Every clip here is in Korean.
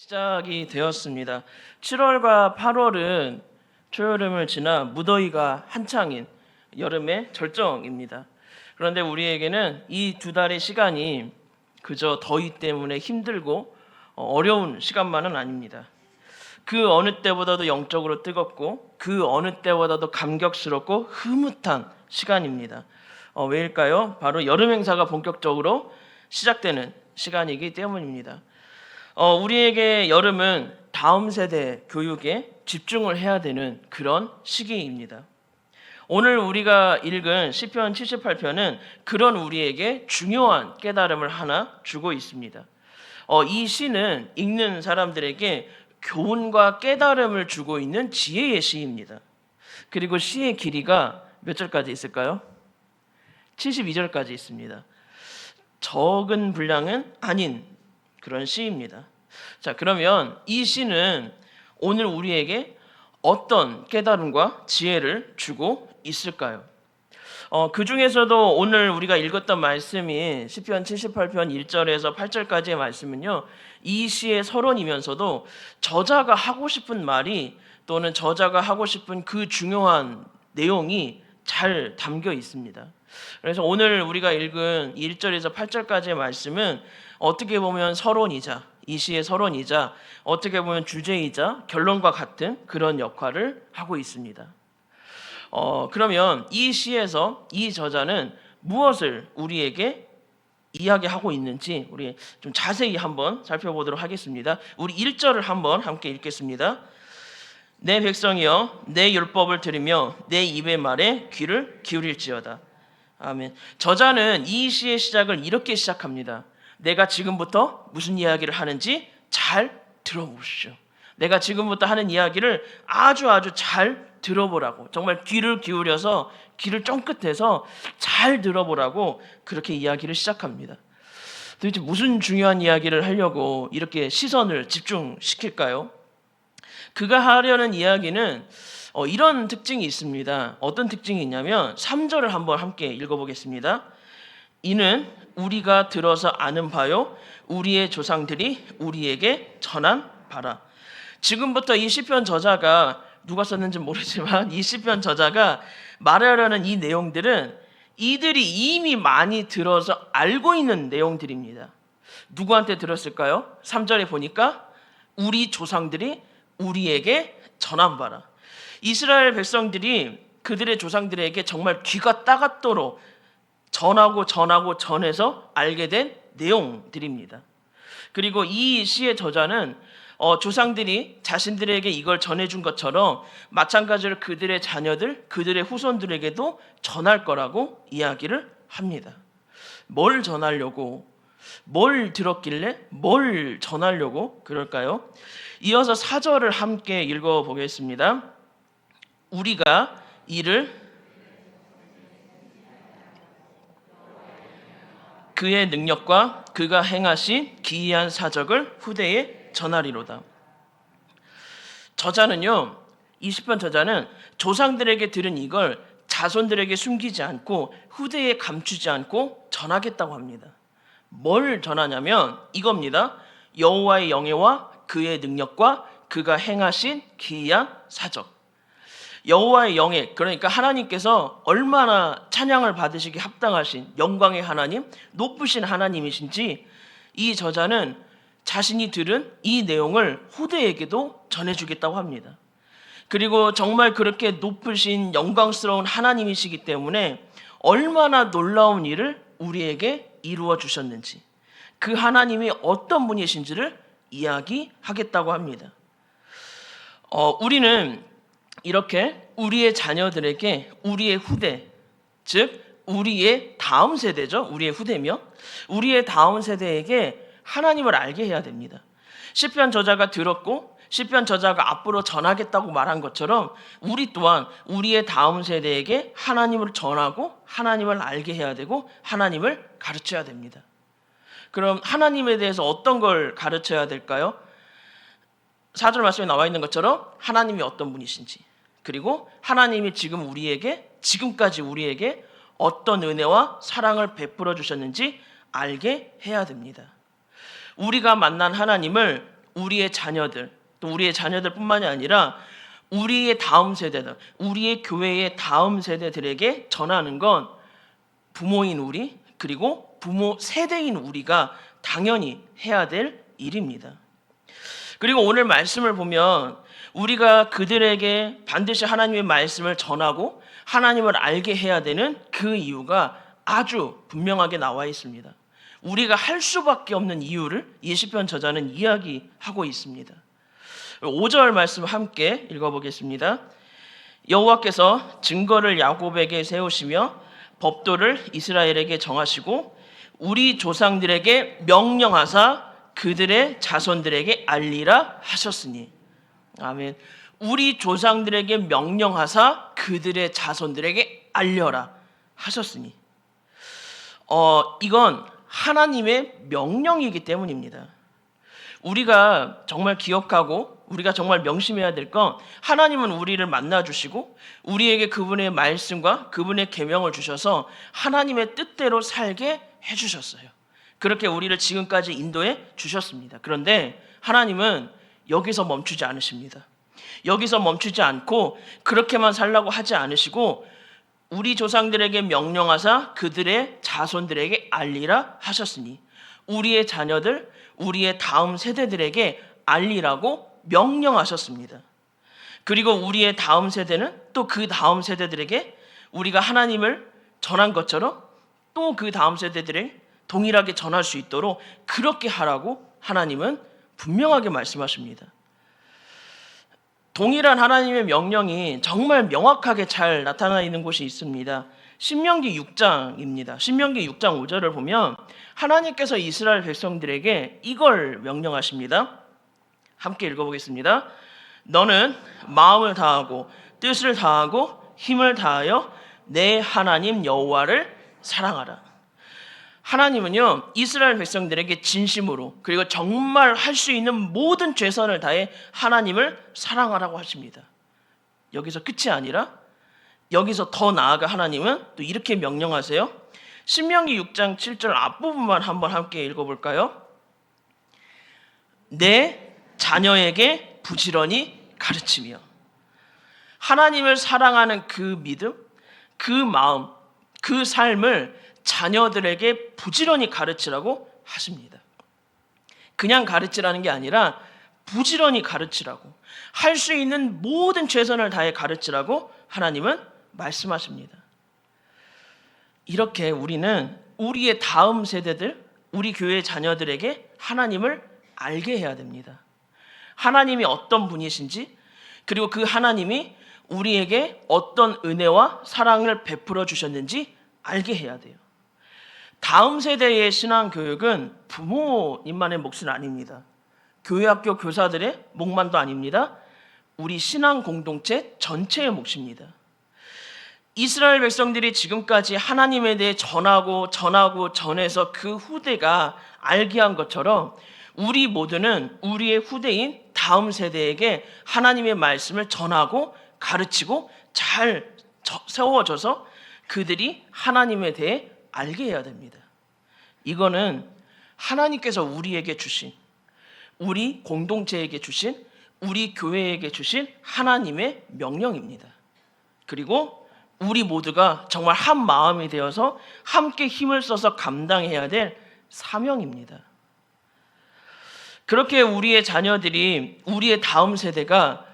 시작이 되었습니다. 7월과 8월은 초여름을 지나 무더위가 한창인 여름의 절정입니다. 그런데 우리에게는 이 두 달의 시간이 그저 더위 때문에 힘들고 어려운 시간만은 아닙니다. 그 어느 때보다도 영적으로 뜨겁고 그 어느 때보다도 감격스럽고 흐뭇한 시간입니다. 왜일까요? 바로 여름 행사가 본격적으로 시작되는 시간이기 때문입니다. 우리에게 여름은 다음 세대 교육에 집중을 해야 되는 그런 시기입니다. 오늘 우리가 읽은 시편 78편은 그런 우리에게 중요한 깨달음을 하나 주고 있습니다. 이 시는 읽는 사람들에게 교훈과 깨달음을 주고 있는 지혜의 시입니다. 그리고 시의 길이가 몇 절까지 있을까요? 72절까지 있습니다. 적은 분량은 아닌 그런 시입니다. 자, 그러면 이 시는 오늘 우리에게 어떤 깨달음과 지혜를 주고 있을까요? 그 중에서도 오늘 우리가 읽었던 말씀이 시편 78편 1절에서 8절까지의 말씀은요, 이 시의 서론이면서도 저자가 하고 싶은 말이 또는 저자가 하고 싶은 그 중요한 내용이 잘 담겨 있습니다. 그래서 오늘 우리가 읽은 1절에서 8절까지의 말씀은 어떻게 보면 서론이자 이 시의 서론이자 어떻게 보면 주제이자 결론과 같은 그런 역할을 하고 있습니다. 그러면 이 시에서 이 저자는 무엇을 우리에게 이야기하고 있는지 우리 좀 자세히 한번 살펴보도록 하겠습니다. 우리 1절을 한번 함께 읽겠습니다. 내 백성이여 내 율법을 들으며 내 입의 말에 귀를 기울일지어다. 아멘. 저자는 이 시의 시작을 이렇게 시작합니다. 내가 지금부터 무슨 이야기를 하는지 잘 들어보시오. 내가 지금부터 하는 이야기를 아주 잘 들어보라고, 정말 귀를 기울여서 귀를 쫑긋해서 잘 들어보라고 그렇게 이야기를 시작합니다. 도대체 무슨 중요한 이야기를 하려고 이렇게 시선을 집중시킬까요? 그가 하려는 이야기는 이런 특징이 있습니다. 어떤 특징이 있냐면 3절을 한번 함께 읽어보겠습니다. 이는 우리가 들어서 아는 바요 우리의 조상들이 우리에게 전한 바라. 지금부터 이 시편 저자가 누가 썼는지 모르지만 이 시편 저자가 말하려는 이 내용들은 이들이 이미 많이 들어서 알고 있는 내용들입니다. 누구한테 들었을까요? 3절에 보니까 우리 조상들이 우리에게 전한 바라. 이스라엘 백성들이 그들의 조상들에게 정말 귀가 따갑도록 전해서 알게 된 내용들입니다. 그리고 이 시의 저자는 조상들이 자신들에게 이걸 전해준 것처럼 마찬가지로 그들의 자녀들, 그들의 후손들에게도 전할 거라고 이야기를 합니다. 뭘 전하려고, 뭘 들었길래 뭘 전하려고 그럴까요? 이어서 4절을 함께 읽어보겠습니다. 우리가 이를 그의 능력과 그가 행하신 기이한 사적을 후대에 전하리로다. 저자는요, 이 시편 저자는 조상들에게 들은 이걸 자손들에게 숨기지 않고 후대에 감추지 않고 전하겠다고 합니다. 뭘 전하냐면 이겁니다. 여호와의 영예와 그의 능력과 그가 행하신 기이한 사적. 여호와의 영예, 그러니까 하나님께서 얼마나 찬양을 받으시기 합당하신 영광의 하나님, 높으신 하나님이신지 이 저자는 자신이 들은 이 내용을 후대에게도 전해주겠다고 합니다. 그리고 정말 그렇게 높으신 영광스러운 하나님이시기 때문에 얼마나 놀라운 일을 우리에게 이루어 주셨는지, 그 하나님이 어떤 분이신지를 이야기하겠다고 합니다. 우리는 이렇게 우리의 자녀들에게 우리의 후대, 즉 우리의 다음 세대죠. 우리의 후대며 우리의 다음 세대에게 하나님을 알게 해야 됩니다. 시편 저자가 들었고 시편 저자가 앞으로 전하겠다고 말한 것처럼 우리 또한 우리의 다음 세대에게 하나님을 전하고 하나님을 알게 해야 되고 하나님을 가르쳐야 됩니다. 그럼 하나님에 대해서 어떤 걸 가르쳐야 될까요? 4절 말씀에 나와 있는 것처럼 하나님이 어떤 분이신지, 그리고 하나님이 지금까지 우리에게 어떤 은혜와 사랑을 베풀어 주셨는지 알게 해야 됩니다. 우리가 만난 하나님을 우리의 자녀들, 또 우리의 자녀들뿐만이 아니라 우리의 다음 세대들, 우리의 교회의 다음 세대들에게 전하는 건 부모인 우리, 그리고 부모 세대인 우리가 당연히 해야 될 일입니다. 그리고 오늘 말씀을 보면 우리가 그들에게 반드시 하나님의 말씀을 전하고 하나님을 알게 해야 되는 그 이유가 아주 분명하게 나와 있습니다. 우리가 할 수밖에 없는 이유를 이 시편 저자는 이야기하고 있습니다. 5절 말씀 함께 읽어보겠습니다. 여호와께서 증거를 야곱에게 세우시며 법도를 이스라엘에게 정하시고 우리 조상들에게 명령하사 그들의 자손들에게 알리라 하셨으니. 아멘. 우리 조상들에게 명령하사 그들의 자손들에게 알려라 하셨으니. 이건 하나님의 명령이기 때문입니다. 우리가 정말 기억하고 우리가 정말 명심해야 될 건 하나님은 우리를 만나주시고 우리에게 그분의 말씀과 그분의 계명을 주셔서 하나님의 뜻대로 살게 해주셨어요. 그렇게 우리를 지금까지 인도해 주셨습니다. 그런데 하나님은 여기서 멈추지 않으십니다. 여기서 멈추지 않고 그렇게만 살라고 하지 않으시고 우리 조상들에게 명령하사 그들의 자손들에게 알리라 하셨으니 우리의 자녀들, 우리의 다음 세대들에게 알리라고 명령하셨습니다. 그리고 우리의 다음 세대는 또 그 다음 세대들에게 우리가 하나님을 전한 것처럼 또 그 다음 세대들에 동일하게 전할 수 있도록 그렇게 하라고 하나님은 분명하게 말씀하십니다. 동일한 하나님의 명령이 정말 명확하게 잘 나타나 있는 곳이 있습니다. 신명기 6장입니다. 신명기 6장 5절을 보면 하나님께서 이스라엘 백성들에게 이걸 명령하십니다. 함께 읽어보겠습니다. 너는 마음을 다하고 뜻을 다하고 힘을 다하여 내 하나님 여호와를 사랑하라. 하나님은요 이스라엘 백성들에게 진심으로 그리고 정말 할 수 있는 모든 최선을 다해 하나님을 사랑하라고 하십니다. 여기서 끝이 아니라 여기서 더 나아가 하나님은 또 이렇게 명령하세요. 신명기 6장 7절 앞부분만 한번 함께 읽어볼까요? 내 자녀에게 부지런히 가르치며. 하나님을 사랑하는 그 믿음, 그 마음, 그 삶을 자녀들에게 부지런히 가르치라고 하십니다. 그냥 가르치라는 게 아니라 부지런히 가르치라고, 할 수 있는 모든 최선을 다해 가르치라고 하나님은 말씀하십니다. 이렇게 우리는 우리의 다음 세대들, 우리 교회 자녀들에게 하나님을 알게 해야 됩니다. 하나님이 어떤 분이신지, 그리고 그 하나님이 우리에게 어떤 은혜와 사랑을 베풀어 주셨는지 알게 해야 돼요. 다음 세대의 신앙교육은 부모님만의 몫은 아닙니다. 교회학교 교사들의 몫만도 아닙니다. 우리 신앙 공동체 전체의 몫입니다. 이스라엘 백성들이 지금까지 하나님에 대해 전해서 그 후대가 알게 한 것처럼 우리 모두는 우리의 후대인 다음 세대에게 하나님의 말씀을 전하고 가르치고 잘 세워져서 그들이 하나님에 대해 알게 해야 됩니다. 이거는 하나님께서 우리에게 주신, 우리 공동체에게 주신, 우리 교회에게 주신 하나님의 명령입니다. 그리고 우리 모두가 정말 한 마음이 되어서 함께 힘을 써서 감당해야 될 사명입니다. 그렇게 우리의 자녀들이, 우리의 다음 세대가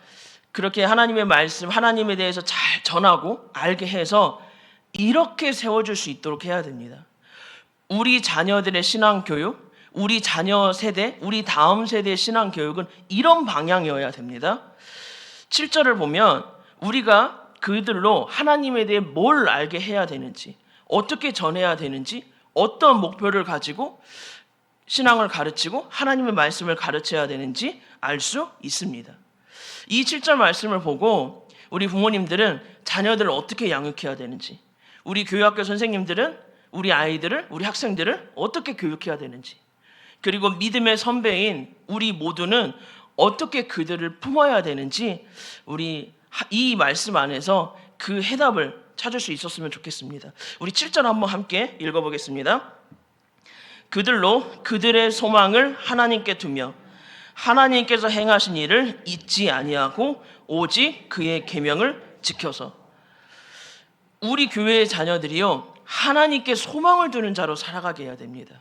그렇게 하나님의 말씀, 하나님에 대해서 잘 전하고 알게 해서 이렇게 세워줄 수 있도록 해야 됩니다. 우리 자녀들의 신앙교육, 우리 자녀 세대, 우리 다음 세대의 신앙교육은 이런 방향이어야 됩니다. 7절을 보면 우리가 그들로 하나님에 대해 뭘 알게 해야 되는지, 어떻게 전해야 되는지, 어떤 목표를 가지고 신앙을 가르치고 하나님의 말씀을 가르쳐야 되는지 알 수 있습니다. 이 7절 말씀을 보고 우리 부모님들은 자녀들을 어떻게 양육해야 되는지, 우리 교회학교 선생님들은 우리 아이들을, 우리 학생들을 어떻게 교육해야 되는지, 그리고 믿음의 선배인 우리 모두는 어떻게 그들을 품어야 되는지 우리 이 말씀 안에서 그 해답을 찾을 수 있었으면 좋겠습니다. 우리 7절 한번 함께 읽어보겠습니다. 그들로 그들의 소망을 하나님께 두며 하나님께서 행하신 일을 잊지 아니하고 오직 그의 계명을 지켜서. 우리 교회의 자녀들이요, 하나님께 소망을 두는 자로 살아가게 해야 됩니다.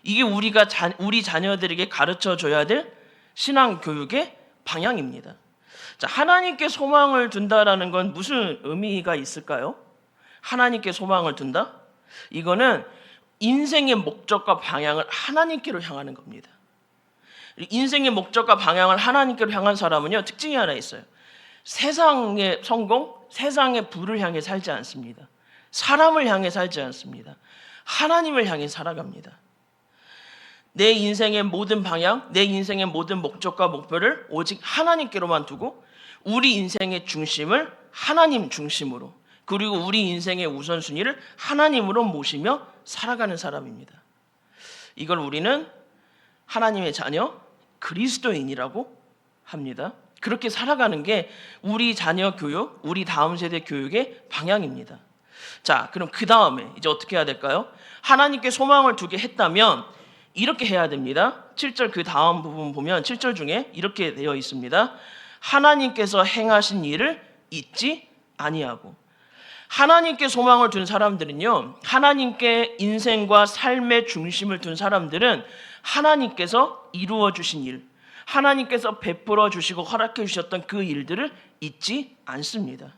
이게 우리 자녀들에게 가르쳐 줘야 될 신앙 교육의 방향입니다. 자, 하나님께 소망을 둔다라는 건 무슨 의미가 있을까요? 하나님께 소망을 둔다? 이거는 인생의 목적과 방향을 하나님께로 향하는 겁니다. 인생의 목적과 방향을 하나님께로 향한 사람은요, 특징이 하나 있어요. 세상의 성공, 세상의 부를 향해 살지 않습니다. 사람을 향해 살지 않습니다. 하나님을 향해 살아갑니다. 내 인생의 모든 방향, 내 인생의 모든 목적과 목표를 오직 하나님께로만 두고 우리 인생의 중심을 하나님 중심으로, 그리고 우리 인생의 우선순위를 하나님으로 모시며 살아가는 사람입니다. 이걸 우리는 하나님의 자녀, 그리스도인이라고 합니다. 그렇게 살아가는 게 우리 자녀 교육, 우리 다음 세대 교육의 방향입니다. 자, 그럼 그 다음에 이제 어떻게 해야 될까요? 하나님께 소망을 두게 했다면 이렇게 해야 됩니다. 7절 그 다음 부분 보면 7절 중에 이렇게 되어 있습니다. 하나님께서 행하신 일을 잊지 아니하고. 하나님께 소망을 둔 사람들은요, 하나님께 인생과 삶의 중심을 둔 사람들은 하나님께서 이루어 주신 일, 하나님께서 베풀어 주시고 허락해 주셨던 그 일들을 잊지 않습니다.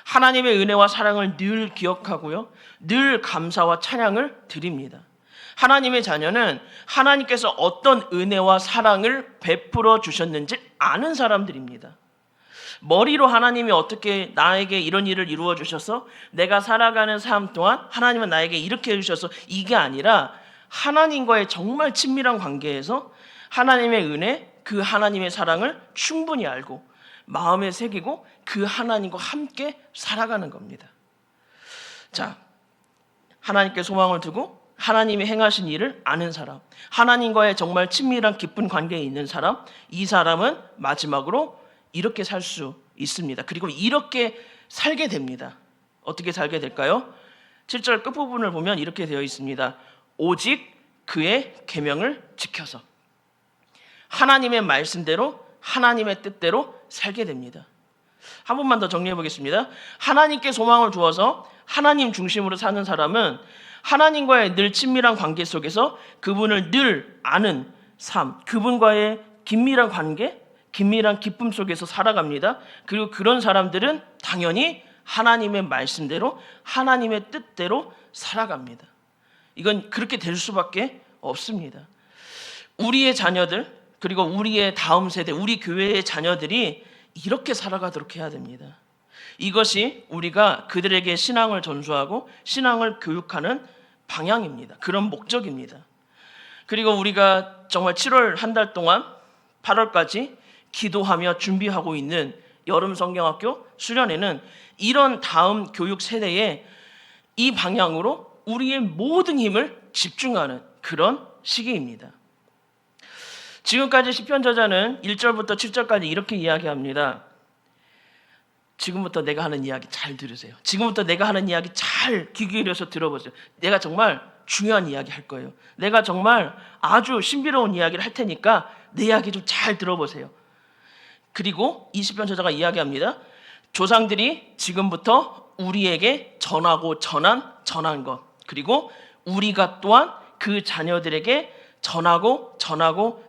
하나님의 은혜와 사랑을 늘 기억하고요, 늘 감사와 찬양을 드립니다. 하나님의 자녀는 하나님께서 어떤 은혜와 사랑을 베풀어 주셨는지 아는 사람들입니다. 머리로 하나님이 어떻게 나에게 이런 일을 이루어 주셔서 내가 살아가는 삶 동안 하나님은 나에게 이렇게 해주셔서 이게 아니라 하나님과의 정말 친밀한 관계에서 하나님의 은혜, 그 하나님의 사랑을 충분히 알고 마음에 새기고 그 하나님과 함께 살아가는 겁니다. 자, 하나님께 소망을 두고 하나님이 행하신 일을 아는 사람, 하나님과의 정말 친밀한 깊은 관계에 있는 사람, 이 사람은 마지막으로 이렇게 살 수 있습니다. 그리고 이렇게 살게 됩니다. 어떻게 살게 될까요? 7절 끝부분을 보면 이렇게 되어 있습니다. 오직 그의 계명을 지켜서. 하나님의 말씀대로, 하나님의 뜻대로 살게 됩니다. 한 번만 더 정리해 보겠습니다. 하나님께 소망을 두어서 하나님 중심으로 사는 사람은 하나님과의 늘 친밀한 관계 속에서 그분을 늘 아는 삶, 그분과의 긴밀한 관계, 긴밀한 기쁨 속에서 살아갑니다. 그리고 그런 사람들은 당연히 하나님의 말씀대로, 하나님의 뜻대로 살아갑니다. 이건 그렇게 될 수밖에 없습니다. 우리의 자녀들, 그리고 우리의 다음 세대, 우리 교회의 자녀들이 이렇게 살아가도록 해야 됩니다. 이것이 우리가 그들에게 신앙을 전수하고 신앙을 교육하는 방향입니다. 그런 목적입니다. 그리고 우리가 정말 7월 한 달 동안 8월까지 기도하며 준비하고 있는 여름 성경학교 수련회는 이런 다음 교육 세대에 이 방향으로 우리의 모든 힘을 집중하는 그런 시기입니다. 지금까지 시편 저자는 1절부터 7절까지 이렇게 이야기합니다. 지금부터 내가 하는 이야기 잘 들으세요. 지금부터 내가 하는 이야기 잘 귀 기울여서 들어보세요. 내가 정말 중요한 이야기 할 거예요. 내가 정말 아주 신비로운 이야기를 할 테니까 내 이야기 좀 잘 들어보세요. 그리고 이 시편 저자가 이야기합니다. 조상들이 지금부터 우리에게 전하고 전한 것, 그리고 우리가 또한 그 자녀들에게 전하고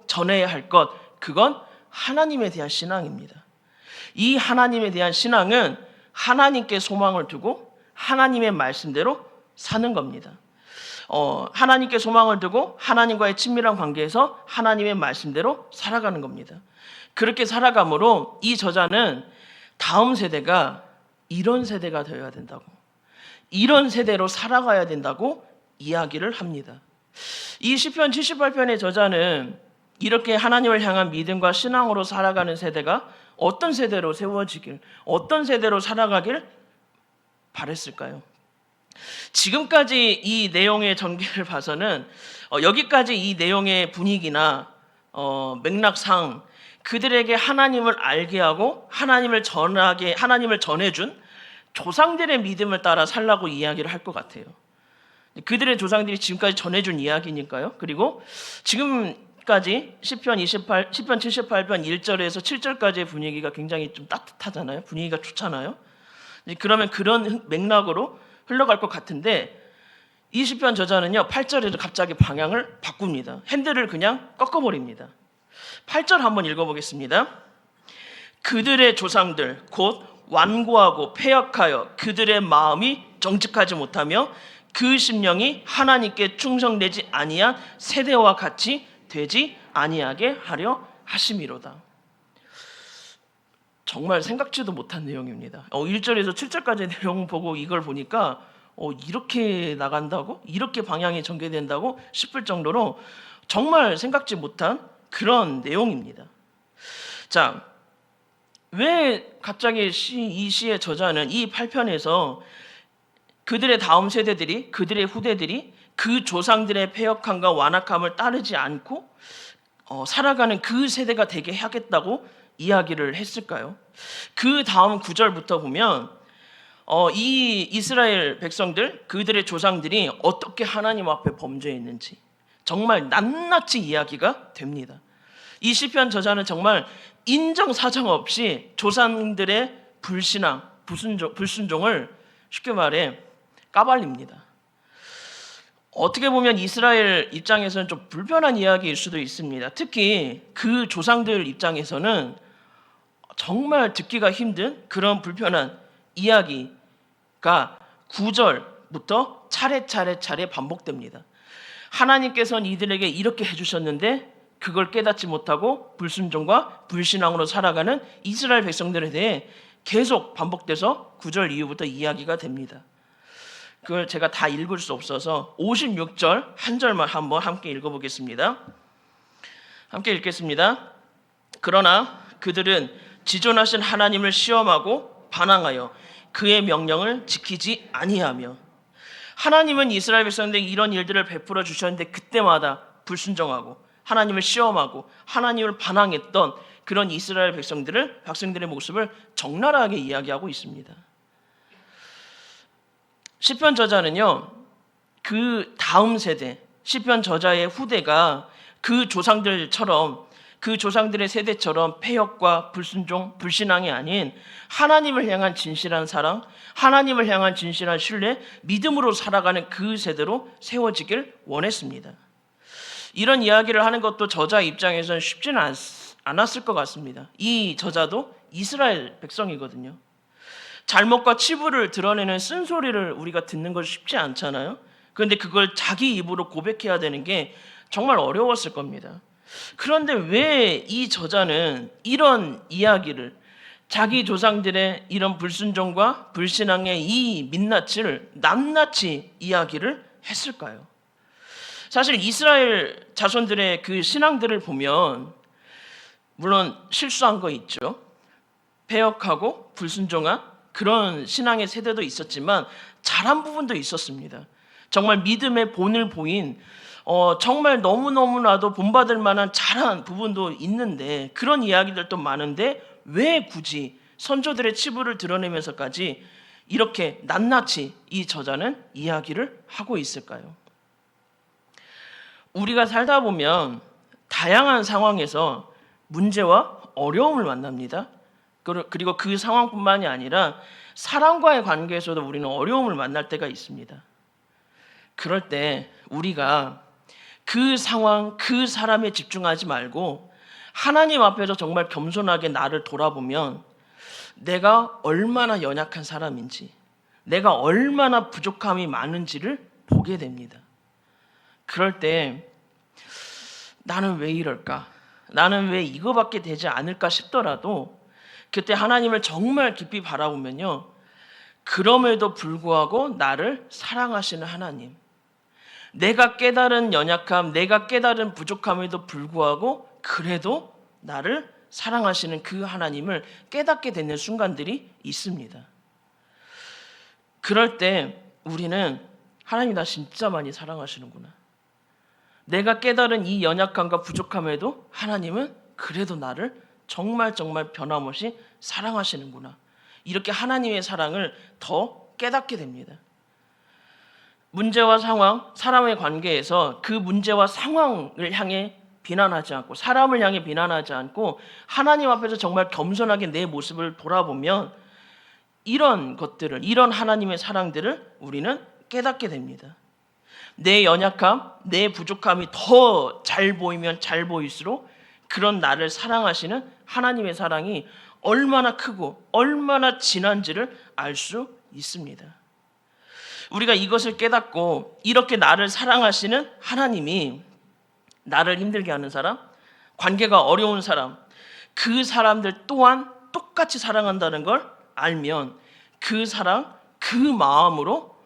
전해야 할 것, 그건 하나님에 대한 신앙입니다. 이 하나님에 대한 신앙은 하나님께 소망을 두고 하나님의 말씀대로 사는 겁니다. 하나님께 소망을 두고 하나님과의 친밀한 관계에서 하나님의 말씀대로 살아가는 겁니다. 그렇게 살아감으로 이 저자는 다음 세대가 이런 세대가 되어야 된다고, 이런 세대로 살아가야 된다고 이야기를 합니다. 이 시편 78편의 저자는 이렇게 하나님을 향한 믿음과 신앙으로 살아가는 세대가 어떤 세대로 세워지길, 어떤 세대로 살아가길 바랬을까요? 지금까지 이 내용의 전개를 봐서는 여기까지 이 내용의 분위기나 맥락상 그들에게 하나님을 알게 하고 하나님을 전해준 조상들의 믿음을 따라 살라고 이야기를 할 것 같아요. 그들의 조상들이 지금까지 전해준 이야기니까요. 그리고 지금 시편 78편 1절에서 7절까지의 분위기가 굉장히 좀 따뜻하잖아요. 분위기가 좋잖아요. 그러면 그런 맥락으로 흘러갈 것 같은데 이 시편 저자는요 8절에서 갑자기 방향을 바꿉니다. 핸들을 그냥 꺾어버립니다. 8절 한번 읽어보겠습니다. 그들의 조상들 곧 완고하고 패역하여 그들의 마음이 정직하지 못하며 그 심령이 하나님께 충성되지 아니한 세대와 같이 되지 아니하게 하려 하심이로다. 정말 생각지도 못한 내용입니다. 1절에서 7절까지 내용 보고 이걸 보니까 이렇게 나간다고? 이렇게 방향이 전개된다고 싶을 정도로 정말 생각지 못한 그런 내용입니다. 자, 왜 갑자기 이 시의 저자는 이 8편에서 그들의 다음 세대들이, 그들의 후대들이 그 조상들의 패역함과 완악함을 따르지 않고 살아가는 그 세대가 되게 하겠다고 이야기를 했을까요? 그 다음 9절부터 보면 이 이스라엘 백성들, 그들의 조상들이 어떻게 하나님 앞에 범죄했는지 정말 낱낱이 이야기가 됩니다. 이 시편 저자는 정말 인정사정 없이 조상들의 불신앙, 불순종을 쉽게 말해 까발립니다. 어떻게 보면 이스라엘 입장에서는 좀 불편한 이야기일 수도 있습니다. 특히 그 조상들 입장에서는 정말 듣기가 힘든 그런 불편한 이야기가 9절부터 차례 반복됩니다. 하나님께서는 이들에게 이렇게 해주셨는데 그걸 깨닫지 못하고 불순종과 불신앙으로 살아가는 이스라엘 백성들에 대해 계속 반복돼서 9절 이후부터 이야기가 됩니다. 그걸 제가 다 읽을 수 없어서 56절 한 절만 한번 함께 읽어보겠습니다. 함께 읽겠습니다. 그러나 그들은 지존하신 하나님을 시험하고 반항하여 그의 명령을 지키지 아니하며, 하나님은 이스라엘 백성들에게 이런 일들을 베풀어 주셨는데 그때마다 불순종하고 하나님을 시험하고 하나님을 반항했던 그런 이스라엘 백성들의 모습을 적나라하게 이야기하고 있습니다. 시편 저자는요, 그 다음 세대, 시편 저자의 후대가 그 조상들처럼, 그 조상들의 세대처럼 패역과 불순종, 불신앙이 아닌 하나님을 향한 진실한 사랑, 하나님을 향한 진실한 신뢰, 믿음으로 살아가는 그 세대로 세워지길 원했습니다. 이런 이야기를 하는 것도 저자 입장에서는 쉽지는 않았을 것 같습니다. 이 저자도 이스라엘 백성이거든요. 잘못과 치부를 드러내는 쓴소리를 우리가 듣는 것이 쉽지 않잖아요. 그런데 그걸 자기 입으로 고백해야 되는 게 정말 어려웠을 겁니다. 그런데 왜 이 저자는 이런 이야기를, 자기 조상들의 이런 불순종과 불신앙의 이 민낯을 낱낱이 이야기를 했을까요? 사실 이스라엘 자손들의 그 신앙들을 보면 물론 실수한 거 있죠. 패역하고 불순종한 그런 신앙의 세대도 있었지만 잘한 부분도 있었습니다. 정말 믿음의 본을 보인 정말 너무너무나도 본받을 만한 잘한 부분도 있는데, 그런 이야기들도 많은데 왜 굳이 선조들의 치부를 드러내면서까지 이렇게 낱낱이 이 저자는 이야기를 하고 있을까요? 우리가 살다 보면 다양한 상황에서 문제와 어려움을 만납니다. 그리고 그 상황뿐만이 아니라 사람과의 관계에서도 우리는 어려움을 만날 때가 있습니다. 그럴 때 우리가 그 상황, 그 사람에 집중하지 말고 하나님 앞에서 정말 겸손하게 나를 돌아보면 내가 얼마나 연약한 사람인지, 내가 얼마나 부족함이 많은지를 보게 됩니다. 그럴 때 나는 왜 이럴까? 나는 왜 이거밖에 되지 않을까 싶더라도 그때 하나님을 정말 깊이 바라보면요, 그럼에도 불구하고 나를 사랑하시는 하나님, 내가 깨달은 연약함, 내가 깨달은 부족함에도 불구하고 그래도 나를 사랑하시는 그 하나님을 깨닫게 되는 순간들이 있습니다. 그럴 때 우리는 하나님 나 진짜 많이 사랑하시는구나, 내가 깨달은 이 연약함과 부족함에도 하나님은 그래도 나를 정말 변함없이 사랑하시는구나, 이렇게 하나님의 사랑을 더 깨닫게 됩니다. 문제와 상황, 사람의 관계에서 그 문제와 상황을 향해 비난하지 않고 사람을 향해 비난하지 않고 하나님 앞에서 정말 겸손하게 내 모습을 돌아보면 이런 것들을, 이런 하나님의 사랑들을 우리는 깨닫게 됩니다. 내 연약함, 내 부족함이 더 잘 보이면 잘 보일수록 그런 나를 사랑하시는 하나님의 사랑이 얼마나 크고 얼마나 진한지를 알 수 있습니다. 우리가 이것을 깨닫고 이렇게 나를 사랑하시는 하나님이 나를 힘들게 하는 사람, 관계가 어려운 사람, 그 사람들 또한 똑같이 사랑한다는 걸 알면 그 사랑, 그 마음으로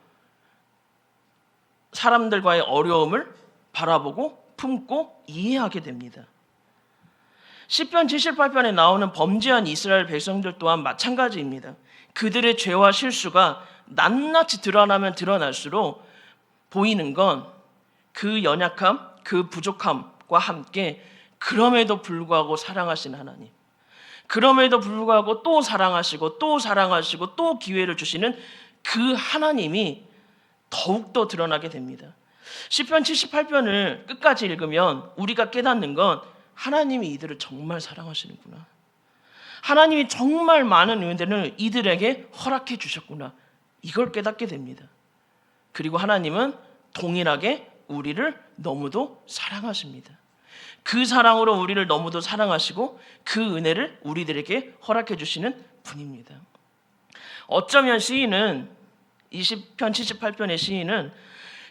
사람들과의 어려움을 바라보고 품고 이해하게 됩니다. 시편 78편에 나오는 범죄한 이스라엘 백성들 또한 마찬가지입니다. 그들의 죄와 실수가 낱낱이 드러나면 드러날수록 보이는 건 그 연약함, 그 부족함과 함께 그럼에도 불구하고 사랑하신 하나님, 그럼에도 불구하고 또 사랑하시고 또 사랑하시고 또 기회를 주시는 그 하나님이 더욱더 드러나게 됩니다. 시편 78편을 끝까지 읽으면 우리가 깨닫는 건 하나님이 이들을 정말 사랑하시는구나, 하나님이 정말 많은 은혜를 이들에게 허락해 주셨구나, 이걸 깨닫게 됩니다. 그리고 하나님은 동일하게 우리를 너무도 사랑하십니다. 그 사랑으로 우리를 너무도 사랑하시고 그 은혜를 우리들에게 허락해 주시는 분입니다. 어쩌면 시인은, 이 시편 78편의 시인은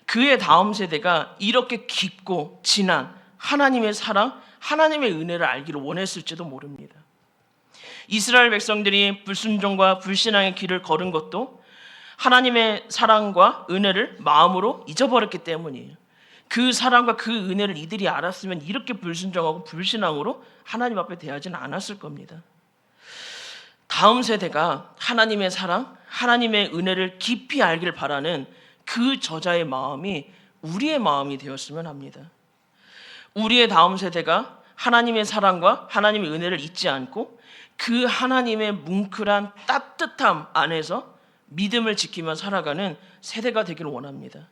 그의 다음 세대가 이렇게 깊고 진한 하나님의 사랑, 하나님의 은혜를 알기를 원했을지도 모릅니다. 이스라엘 백성들이 불순종과 불신앙의 길을 걸은 것도 하나님의 사랑과 은혜를 마음으로 잊어버렸기 때문이에요. 그 사랑과 그 은혜를 이들이 알았으면 이렇게 불순종하고 불신앙으로 하나님 앞에 대하지는 않았을 겁니다. 다음 세대가 하나님의 사랑, 하나님의 은혜를 깊이 알길 바라는 그 저자의 마음이 우리의 마음이 되었으면 합니다. 우리의 다음 세대가 하나님의 사랑과 하나님의 은혜를 잊지 않고 그 하나님의 뭉클한 따뜻함 안에서 믿음을 지키며 살아가는 세대가 되기를 원합니다.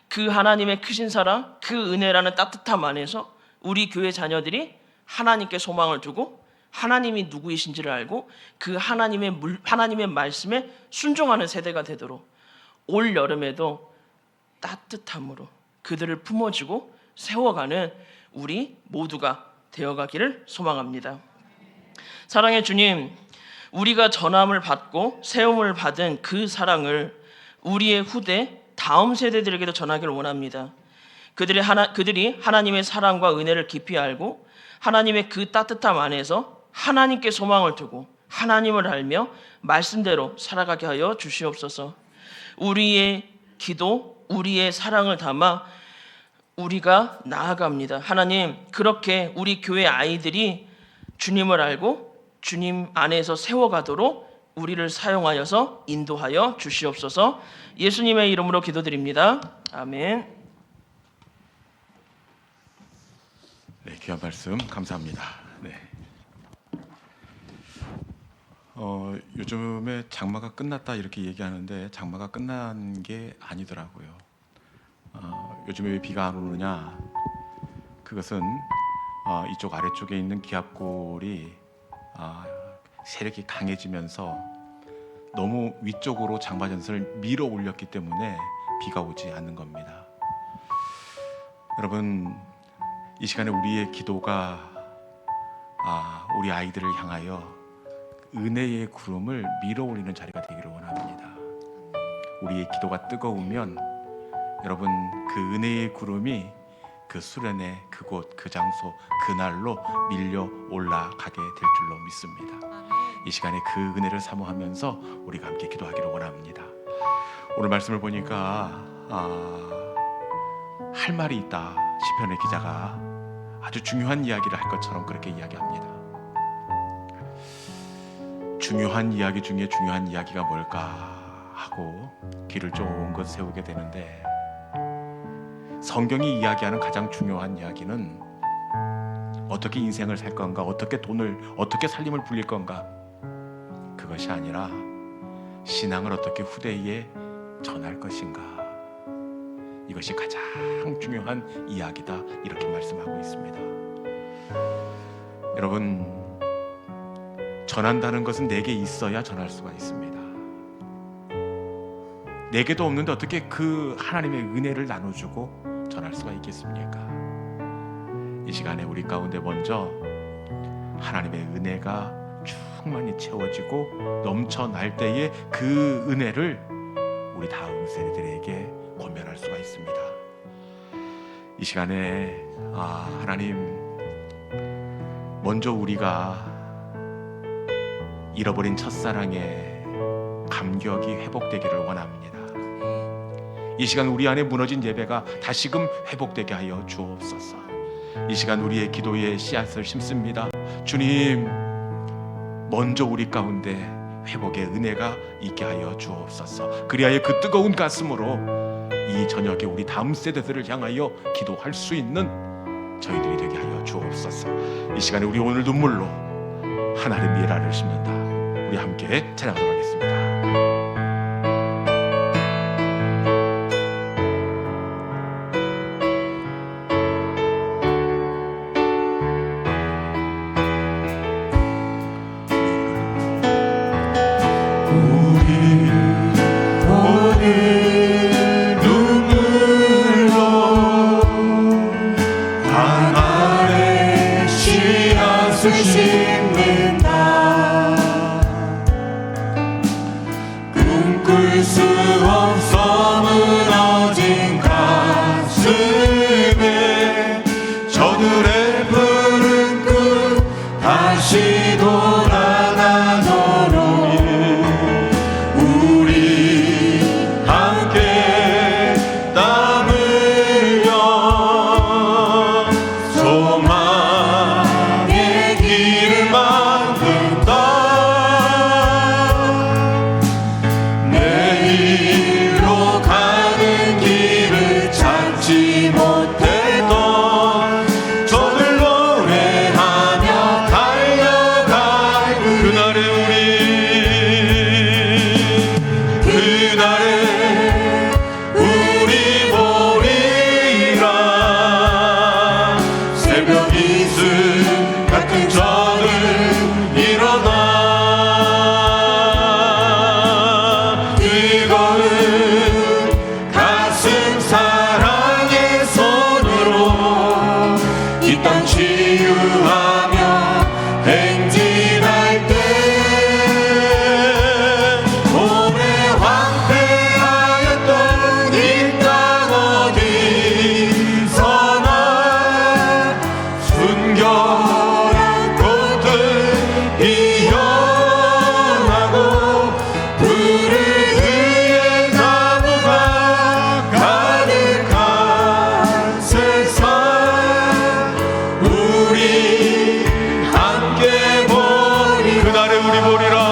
그 하나님의 크신 사랑, 그 은혜라는 따뜻함 안에서 우리 교회 자녀들이 하나님께 소망을 두고 하나님이 누구이신지를 알고 그 하나님의 말씀에 순종하는 세대가 되도록 올 여름에도 따뜻함으로 그들을 품어주고 세워가는 우리 모두가 되어가기를 소망합니다. 사랑의 주님, 우리가 전함을 받고 세움을 받은 그 사랑을 우리의 후대 다음 세대들에게도 전하기를 원합니다. 그들이 하나님의 사랑과 은혜를 깊이 알고 하나님의 그 따뜻함 안에서 하나님께 소망을 두고 하나님을 알며 말씀대로 살아가게 하여 주시옵소서. 우리의 기도, 우리의 사랑을 담아 우리가 나아갑니다. 하나님, 그렇게 우리 교회 아이들이 주님을 알고 주님 안에서 세워가도록 우리를 사용하여서 인도하여 주시옵소서. 예수님의 이름으로 기도드립니다. 아멘. 네, 귀한 말씀 감사합니다. 네. 요즘에 장마가 끝났다 이렇게 얘기하는데 장마가 끝난 게 아니더라고요. 요즘에 왜 비가 안 오느냐? 그것은 이쪽 아래쪽에 있는 기압골이 세력이 강해지면서 너무 위쪽으로 장마 전선을 밀어 올렸기 때문에 비가 오지 않는 겁니다. 여러분, 이 시간에 우리의 기도가 우리 아이들을 향하여 은혜의 구름을 밀어 올리는 자리가 되기를 원합니다. 우리의 기도가 뜨거우면 여러분, 그 은혜의 구름이 그 수련의 그곳, 그 장소, 그날로 밀려 올라가게 될 줄로 믿습니다. 이 시간에 그 은혜를 사모하면서 우리가 함께 기도하기를 원합니다. 오늘 말씀을 보니까 할 말이 있다. 시편의 기자가 아주 중요한 이야기를 할 것처럼 그렇게 이야기합니다. 중요한 이야기 중에 중요한 이야기가 뭘까 하고 귀를 쫑긋 세우게 되는데, 성경이 이야기하는 가장 중요한 이야기는 어떻게 인생을 살 건가, 어떻게 돈을, 어떻게 살림을 불릴 건가, 그것이 아니라 신앙을 어떻게 후대에 전할 것인가. 이것이 가장 중요한 이야기다, 이렇게 말씀하고 있습니다. 여러분, 전한다는 것은 내게 있어야 전할 수가 있습니다. 내게도 없는데 어떻게 그 하나님의 은혜를 나눠주고 전할 수가 있겠습니까? 이 시간에 우리 가운데 먼저 하나님의 은혜가 충만히 채워지고 넘쳐날 때에 그 은혜를 우리 다음 세대들에게 권면할 수가 있습니다. 이 시간에 하나님, 먼저 우리가 잃어버린 첫사랑의 감격이 회복되기를 원합니다. 이 시간 우리 안에 무너진 예배가 다시금 회복되게 하여 주옵소서. 이 시간 우리의 기도에 씨앗을 심습니다. 주님, 먼저 우리 가운데 회복의 은혜가 있게 하여 주옵소서. 그리하여 그 뜨거운 가슴으로 이 저녁에 우리 다음 세대들을 향하여 기도할 수 있는 저희들이 되게 하여 주옵소서. 이 시간에 우리 오늘 눈물로 하나님 미라를 심는다, 우리 함께 찬양하도록 하겠습니다. 꿈꿀 수 없어 무너진 가슴에 저들의 푸른 꿈 다시 돌아가도록 우리 함께 땀 흘려 소망의 길을 만든다. 내일로 가는 길을 찾지 못했던 저들 노래하며 달려갈 그날의 우리 보리라. 새벽 이슬 같은 저들 일어나 뜨거운 가슴 사랑의 손으로 이 땅 치유하며 행진할 때 오래 황폐하였던 이 땅 어디서나 순결한 꽃들 피어나고 푸른 의의 나무가 가득한 세상 우리 함께 보리 그날의 우리 보리라.